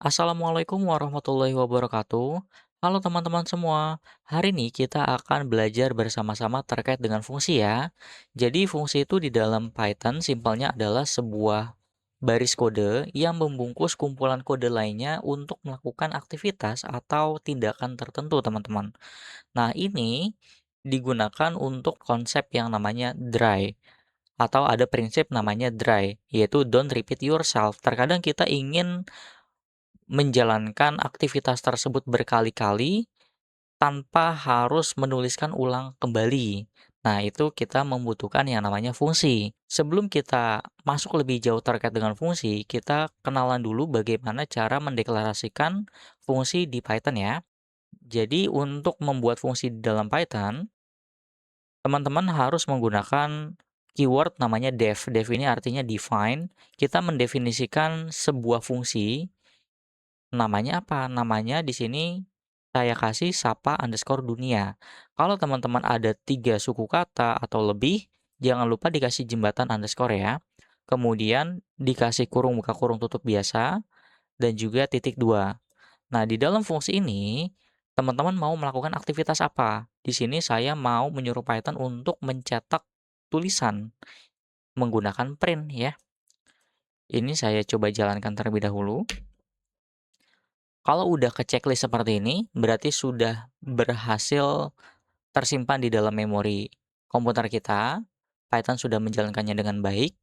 Assalamualaikum warahmatullahi wabarakatuh. Halo teman-teman semua. Hari ini kita akan belajar bersama-sama terkait dengan fungsi ya. Jadi fungsi itu di dalam Python simpelnya adalah sebuah baris kode yang membungkus kumpulan kode lainnya untuk melakukan aktivitas atau tindakan tertentu, teman-teman. Nah, ini digunakan untuk konsep yang namanya dry atau ada prinsip namanya dry, yaitu don't repeat yourself. Terkadang kita ingin menjalankan aktivitas tersebut berkali-kali tanpa harus menuliskan ulang kembali. Nah, itu kita membutuhkan yang namanya fungsi. Sebelum kita masuk lebih jauh terkait dengan fungsi, kita kenalan dulu bagaimana cara mendeklarasikan fungsi di Python ya. Jadi, untuk membuat fungsi di dalam Python, teman-teman harus menggunakan keyword namanya def. Def ini artinya define. Kita mendefinisikan sebuah fungsi. Namanya apa? Namanya di sini saya kasih sapa_dunia. Kalau teman-teman ada 3 suku kata atau lebih, jangan lupa dikasih jembatan underscore ya. Kemudian dikasih kurung buka kurung tutup biasa dan juga titik 2. Nah, di dalam fungsi ini, teman-teman mau melakukan aktivitas apa? Di sini saya mau menyuruh Python untuk mencetak tulisan menggunakan print ya. Ini saya coba jalankan terlebih dahulu. Kalau udah ke-checklist seperti ini, berarti sudah berhasil tersimpan di dalam memori komputer kita. Python sudah menjalankannya dengan baik,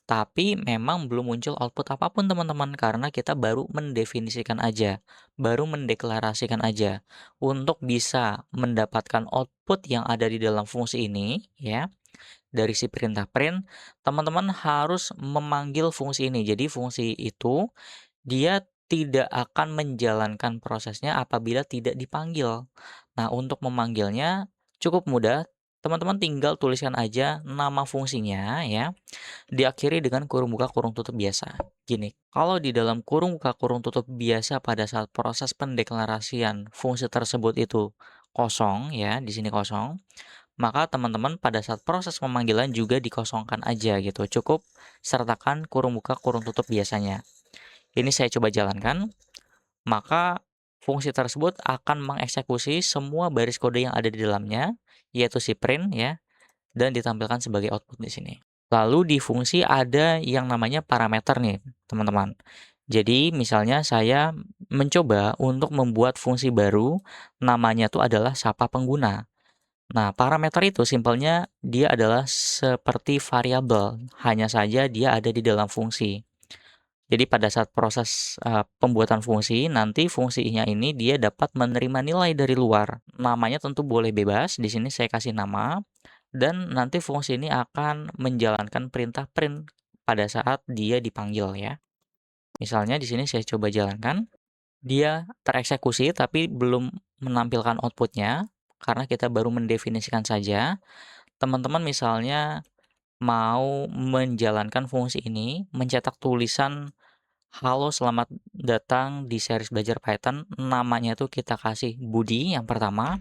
tapi memang belum muncul output apapun teman-teman karena kita baru mendefinisikan aja, baru mendeklarasikan aja. Untuk bisa mendapatkan output yang ada di dalam fungsi ini, ya, dari si perintah print, teman-teman harus memanggil fungsi ini. Jadi fungsi itu dia tidak akan menjalankan prosesnya apabila tidak dipanggil. Nah, untuk memanggilnya cukup mudah, teman-teman tinggal tuliskan aja nama fungsinya ya, diakhiri dengan kurung buka kurung tutup biasa. Gini, kalau di dalam kurung buka kurung tutup biasa pada saat proses pendeklarasian fungsi tersebut itu kosong ya, di sini kosong, maka teman-teman pada saat proses pemanggilan juga dikosongkan aja gitu. Cukup sertakan kurung buka kurung tutup biasanya. Ini saya coba jalankan, maka fungsi tersebut akan mengeksekusi semua baris kode yang ada di dalamnya, yaitu si print ya, dan ditampilkan sebagai output di sini. Lalu di fungsi ada yang namanya parameter nih, teman-teman. Jadi misalnya saya mencoba untuk membuat fungsi baru, namanya tuh adalah sapa pengguna. Nah, parameter itu simpelnya dia adalah seperti variabel, hanya saja dia ada di dalam fungsi. Jadi pada saat proses, pembuatan fungsi, nanti fungsinya ini dia dapat menerima nilai dari luar. Namanya tentu boleh bebas, di sini saya kasih nama, dan nanti fungsi ini akan menjalankan perintah print pada saat dia dipanggil ya. Misalnya di sini saya coba jalankan, dia tereksekusi tapi belum menampilkan outputnya karena kita baru mendefinisikan saja. Teman-teman misalnya mau menjalankan fungsi ini, mencetak tulisan halo, selamat datang di series belajar Python. Namanya tuh kita kasih Budi yang pertama.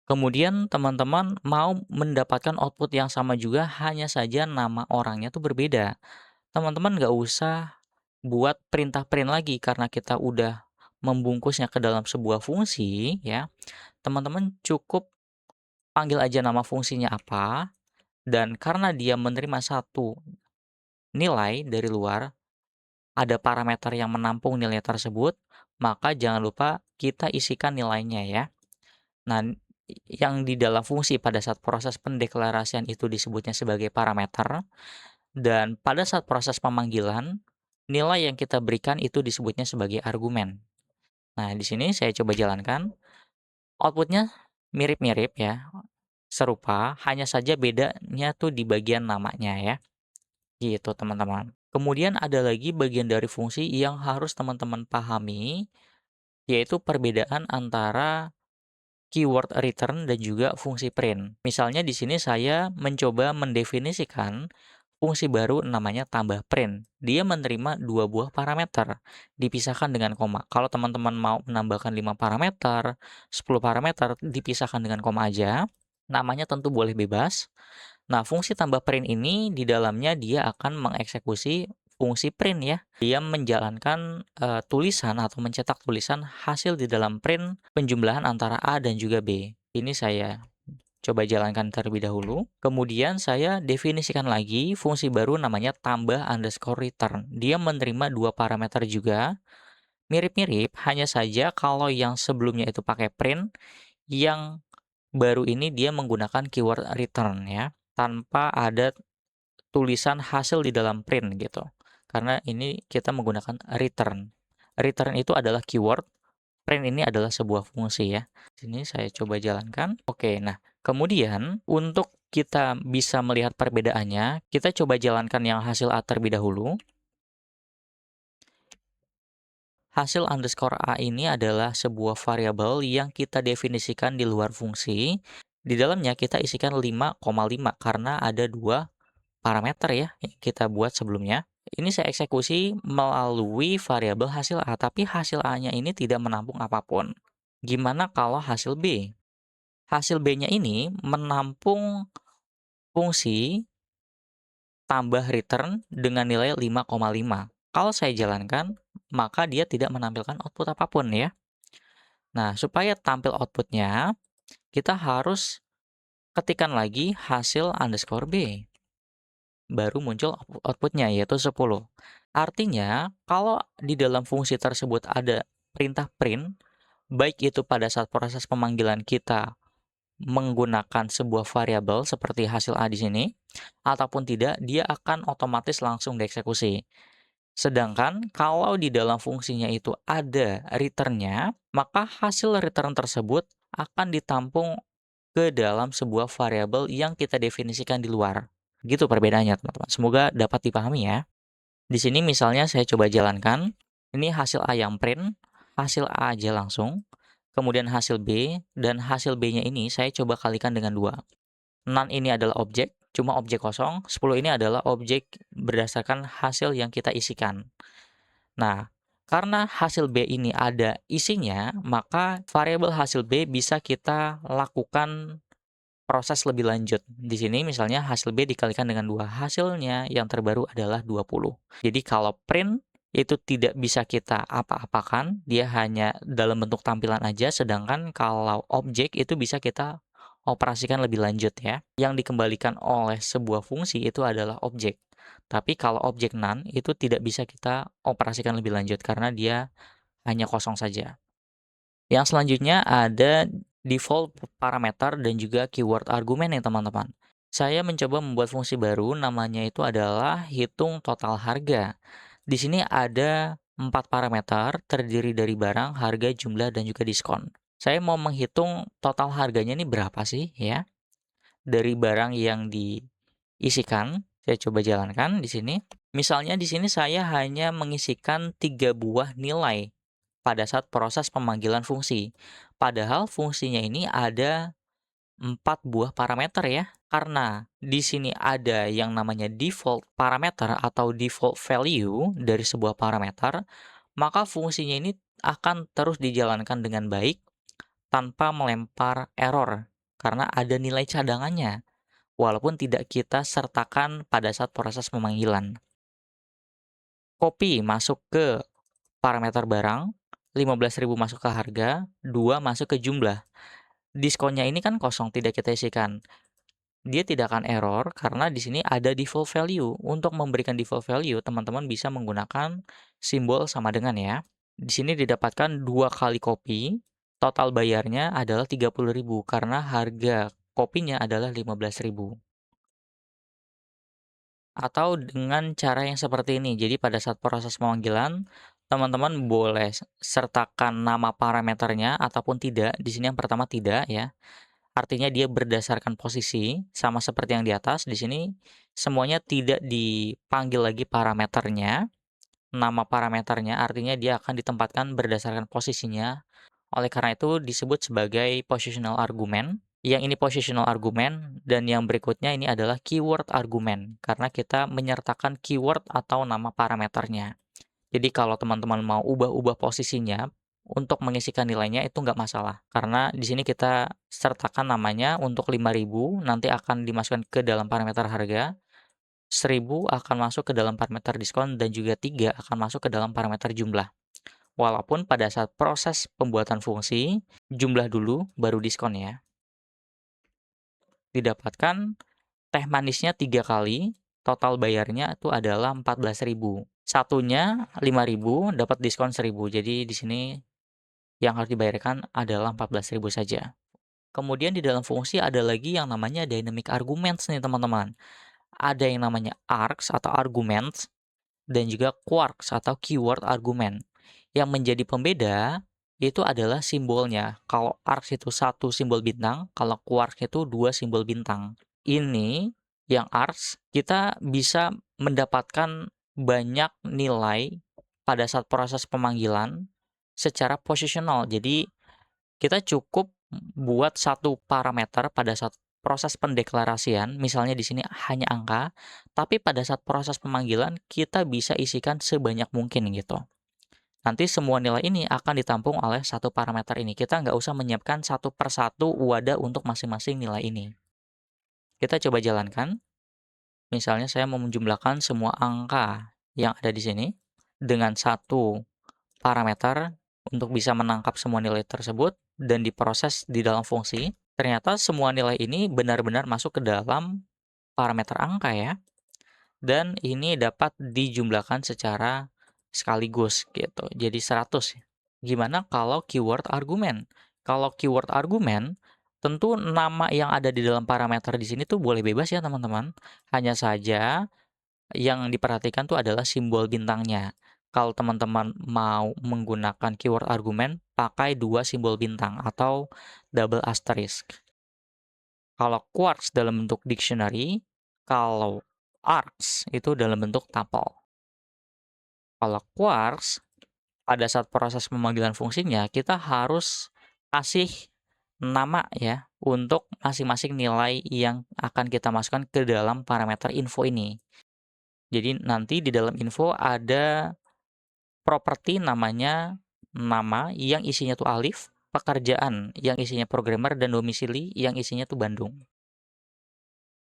Kemudian teman-teman mau mendapatkan output yang sama juga, hanya saja nama orangnya tuh berbeda. Teman-teman nggak usah buat perintah print lagi karena kita udah membungkusnya ke dalam sebuah fungsi ya. Teman-teman cukup panggil aja nama fungsinya apa, dan karena dia menerima satu nilai dari luar, ada parameter yang menampung nilai tersebut, maka jangan lupa kita isikan nilainya ya. Nah, yang di dalam fungsi pada saat proses pendeklarasian itu disebutnya sebagai parameter, dan pada saat proses pemanggilan, nilai yang kita berikan itu disebutnya sebagai argumen. Nah, di sini saya coba jalankan, outputnya mirip-mirip ya, serupa, hanya saja bedanya tuh di bagian namanya ya, gitu teman-teman. Kemudian ada lagi bagian dari fungsi yang harus teman-teman pahami, yaitu perbedaan antara keyword return dan juga fungsi print. Misalnya di sini saya mencoba mendefinisikan fungsi baru namanya tambah print. Dia menerima dua buah parameter, dipisahkan dengan koma. Kalau teman-teman mau menambahkan 5 parameter, 10 parameter, dipisahkan dengan koma aja. Namanya tentu boleh bebas. Nah, fungsi tambah print ini di dalamnya dia akan mengeksekusi fungsi print ya. Dia menjalankan, tulisan atau mencetak tulisan hasil di dalam print penjumlahan antara A dan juga B. Ini saya coba jalankan terlebih dahulu. Kemudian saya definisikan lagi fungsi baru namanya tambah underscore return. Dia menerima dua parameter juga, mirip-mirip, hanya saja kalau yang sebelumnya itu pakai print, yang baru ini dia menggunakan keyword return ya, tanpa ada tulisan hasil di dalam print gitu. Karena ini kita menggunakan return. Return itu adalah keyword, print ini adalah sebuah fungsi ya. Sini saya coba jalankan. Oke, nah kemudian untuk kita bisa melihat perbedaannya, kita coba jalankan yang hasil A terlebih dahulu. Hasil underscore A ini adalah sebuah variabel yang kita definisikan di luar fungsi. Di dalamnya kita isikan 5,5 karena ada dua parameter ya yang kita buat sebelumnya. Ini saya eksekusi melalui variabel hasil A, tapi hasil A-nya ini tidak menampung apapun. Gimana kalau hasil B? Hasil B-nya ini menampung fungsi tambah return dengan nilai 5,5. Kalau saya jalankan, maka dia tidak menampilkan output apapun ya. Nah, supaya tampil outputnya, kita harus ketikkan lagi hasil underscore B. Baru muncul outputnya yaitu 10. Artinya, kalau di dalam fungsi tersebut ada perintah print, baik itu pada saat proses pemanggilan kita menggunakan sebuah variabel seperti hasil A di sini, ataupun tidak, dia akan otomatis langsung dieksekusi. Sedangkan kalau di dalam fungsinya itu ada return-nya, maka hasil return tersebut akan ditampung ke dalam sebuah variabel yang kita definisikan di luar. Gitu perbedaannya, teman-teman. Semoga dapat dipahami ya. Di sini misalnya saya coba jalankan, ini hasil A yang print, hasil A aja langsung, kemudian hasil B, dan hasil B-nya ini saya coba kalikan dengan 2. None ini adalah objek, cuma objek kosong, 10 ini adalah objek berdasarkan hasil yang kita isikan. Nah, karena hasil B ini ada isinya, maka variabel hasil B bisa kita lakukan proses lebih lanjut. Di sini misalnya hasil B dikalikan dengan 2, hasilnya yang terbaru adalah 20. Jadi kalau print itu tidak bisa kita apa-apakan, dia hanya dalam bentuk tampilan aja, sedangkan kalau objek itu bisa kita operasikan lebih lanjut ya. Yang dikembalikan oleh sebuah fungsi itu adalah objek. Tapi kalau objek none itu tidak bisa kita operasikan lebih lanjut karena dia hanya kosong saja. Yang selanjutnya ada default parameter dan juga keyword argumen ya teman-teman. Saya mencoba membuat fungsi baru namanya itu adalah hitung total harga. Di sini ada 4 parameter terdiri dari barang, harga, jumlah, dan juga diskon. Saya mau menghitung total harganya ini berapa sih ya dari barang yang diisikan. Saya coba jalankan di sini. Misalnya di sini saya hanya mengisikan 3 buah nilai pada saat proses pemanggilan fungsi. Padahal fungsinya ini ada 4 buah parameter ya. Karena di sini ada yang namanya default parameter atau default value dari sebuah parameter, maka fungsinya ini akan terus dijalankan dengan baik tanpa melempar error karena ada nilai cadangannya walaupun tidak kita sertakan pada saat proses pemanggilan. Copy masuk ke parameter barang, 15.000 masuk ke harga, 2 masuk ke jumlah. Diskonnya ini kan kosong, tidak kita isikan. Dia tidak akan error karena di sini ada default value. Untuk memberikan default value, teman-teman bisa menggunakan simbol sama dengan ya. Di sini didapatkan 2 kali kopi, total bayarnya adalah 30.000 karena harga kopinya adalah 15.000. Atau dengan cara yang seperti ini. Jadi pada saat proses pemanggilan, teman-teman boleh sertakan nama parameternya ataupun tidak. Di sini yang pertama tidak ya. Artinya dia berdasarkan posisi sama seperti yang di atas. Di sini semuanya tidak dipanggil lagi parameternya. Nama parameternya artinya dia akan ditempatkan berdasarkan posisinya. Oleh karena itu disebut sebagai positional argument. Yang ini positional argument dan yang berikutnya ini adalah keyword argument karena kita menyertakan keyword atau nama parameternya. Jadi kalau teman-teman mau ubah-ubah posisinya untuk mengisikan nilainya itu nggak masalah karena di sini kita sertakan namanya untuk 5.000 nanti akan dimasukkan ke dalam parameter harga. 1000 akan masuk ke dalam parameter diskon dan juga 3 akan masuk ke dalam parameter jumlah. Walaupun pada saat proses pembuatan fungsi, jumlah dulu baru diskon ya. Didapatkan teh manisnya 3 kali, total bayarnya itu adalah 14.000. Satunya 5.000 dapat diskon 1.000. Jadi di sini yang harus dibayarkan adalah 14.000 saja. Kemudian di dalam fungsi ada lagi yang namanya dynamic arguments nih teman-teman. Ada yang namanya args atau arguments dan juga quarks atau keyword argument. Yang menjadi pembeda itu adalah simbolnya. Kalau args itu 1 simbol bintang, kalau quarks itu 2 simbol bintang. Ini yang args kita bisa mendapatkan banyak nilai pada saat proses pemanggilan secara posisional. Jadi kita cukup buat satu parameter pada saat proses pendeklarasian, misalnya di sini hanya angka, tapi pada saat proses pemanggilan kita bisa isikan sebanyak mungkin gitu. Nanti semua nilai ini akan ditampung oleh satu parameter ini. Kita nggak usah menyiapkan satu persatu wadah untuk masing-masing nilai ini. Kita coba jalankan. Misalnya saya mau menjumlahkan semua angka yang ada di sini dengan satu parameter untuk bisa menangkap semua nilai tersebut dan diproses di dalam fungsi. Ternyata semua nilai ini benar-benar masuk ke dalam parameter angka ya. Dan ini dapat dijumlahkan secara sekaligus gitu. Jadi 100. Gimana kalau keyword argumen? Kalau keyword argumen, tentu nama yang ada di dalam parameter di sini tuh boleh bebas ya teman-teman. Hanya saja yang diperhatikan tuh adalah simbol bintangnya. Kalau teman-teman mau menggunakan keyword argumen, pakai 2 simbol bintang atau double asterisk. Kalau quarks dalam bentuk dictionary, kalau args itu dalam bentuk tuple. Kalau quarks, pada saat proses pemanggilan fungsinya, kita harus kasih nama ya untuk masing-masing nilai yang akan kita masukkan ke dalam parameter info ini. Jadi nanti di dalam info ada properti namanya nama yang isinya tuh alif, pekerjaan yang isinya programmer, dan domisili yang isinya tuh Bandung.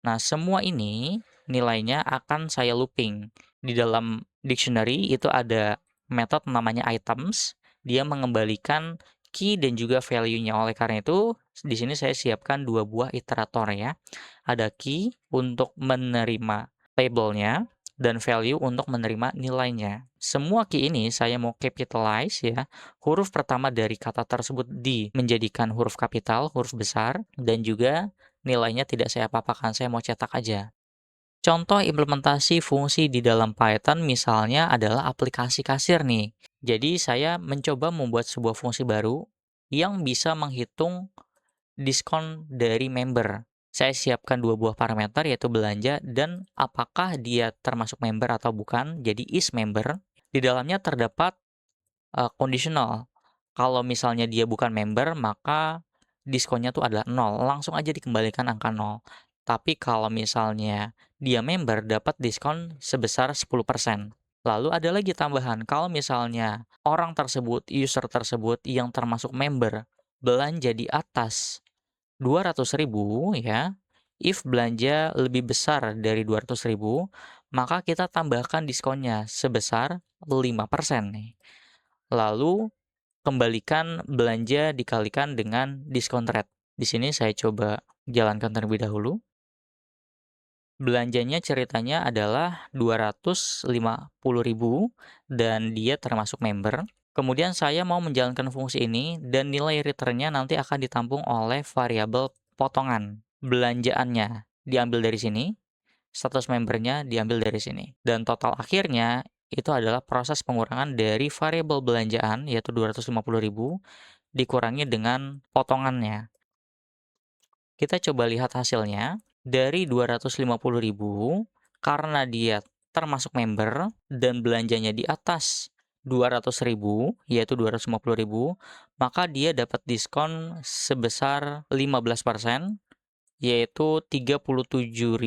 Nah, semua ini nilainya akan saya looping. Di dalam dictionary itu ada metode namanya items, dia mengembalikan key dan juga value-nya. Oleh karena itu, di sini saya siapkan 2 buah iterator ya. Ada key untuk menerima labelnya dan value untuk menerima nilainya. Semua key ini saya mau capitalize ya. Huruf pertama dari kata tersebut menjadikan huruf kapital, huruf besar, dan juga nilainya tidak saya apa-apakan, saya mau cetak aja. Contoh implementasi fungsi di dalam Python misalnya adalah aplikasi kasir nih. Jadi saya mencoba membuat sebuah fungsi baru yang bisa menghitung diskon dari member. Saya siapkan 2 buah parameter yaitu belanja dan apakah dia termasuk member atau bukan. Jadi is member. Di dalamnya terdapat conditional. Kalau misalnya dia bukan member, maka diskonnya tuh adalah 0. Langsung aja dikembalikan angka 0. Tapi kalau misalnya dia member, dapat diskon sebesar 10%. Lalu ada lagi tambahan, kalau misalnya orang tersebut, user tersebut yang termasuk member, belanja di atas 200.000 ya, if belanja lebih besar dari 200.000, maka kita tambahkan diskonnya sebesar 5% nih. Lalu kembalikan belanja dikalikan dengan diskon rate. Di sini saya coba jalankan terlebih dahulu. Belanjanya ceritanya adalah 250.000 dan dia termasuk member. Kemudian saya mau menjalankan fungsi ini dan nilai return-nya nanti akan ditampung oleh variabel potongan. Belanjaannya diambil dari sini, status membernya diambil dari sini. Dan total akhirnya itu adalah proses pengurangan dari variabel belanjaan yaitu 250.000 dikurangi dengan potongannya. Kita coba lihat hasilnya. Dari 250.000 karena dia termasuk member dan belanjanya di atas 200.000 yaitu 250.000, maka dia dapat diskon sebesar 15% yaitu 37.500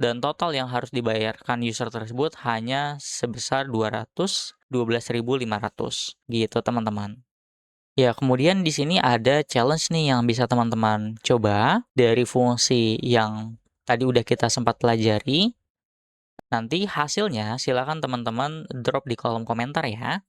dan total yang harus dibayarkan user tersebut hanya sebesar 212.500 gitu teman-teman. Ya, kemudian di sini ada challenge nih yang bisa teman-teman coba dari fungsi yang tadi udah kita sempat pelajari. Nanti hasilnya silakan teman-teman drop di kolom komentar ya.